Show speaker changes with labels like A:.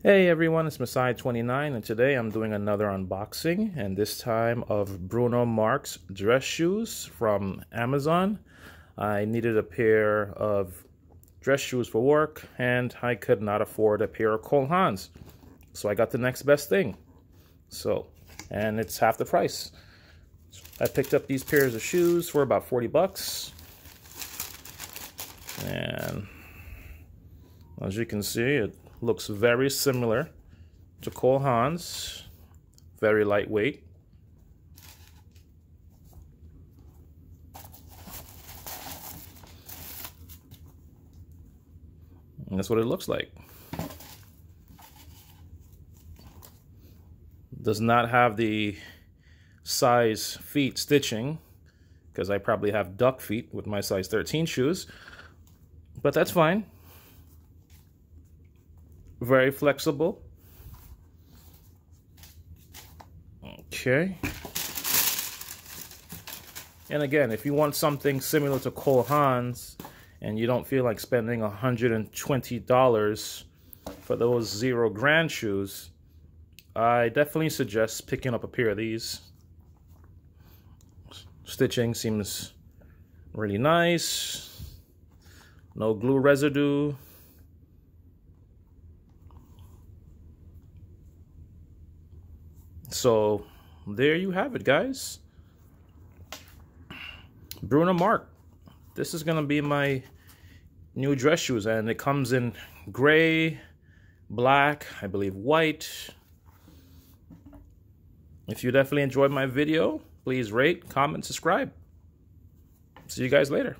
A: Hey everyone, it's Masai29 and today I'm doing another unboxing, and this time of Bruno Mars dress shoes from Amazon. I needed a pair of dress shoes for work and I could not afford a pair of Cole Haans. So I got the next best thing. And it's half the price. I picked up these pairs of shoes for about 40 bucks. And as you can see, it looks very similar to Cole Haans, very lightweight. And that's what it looks like. Does not have the size feet stitching, because I probably have duck feet with my size 13 shoes, but that's fine. Very flexible. Okay. And again, if you want something similar to Cole Haans and you don't feel like spending $120 for those 0 grand shoes, I definitely suggest picking up a pair of these. Stitching seems really nice. No glue residue. So there you have it, guys. Bruno Mars. This is gonna be my new dress shoes, and it comes in gray, black, I believe white. If you definitely enjoyed my video, please rate, comment, subscribe. See you guys later.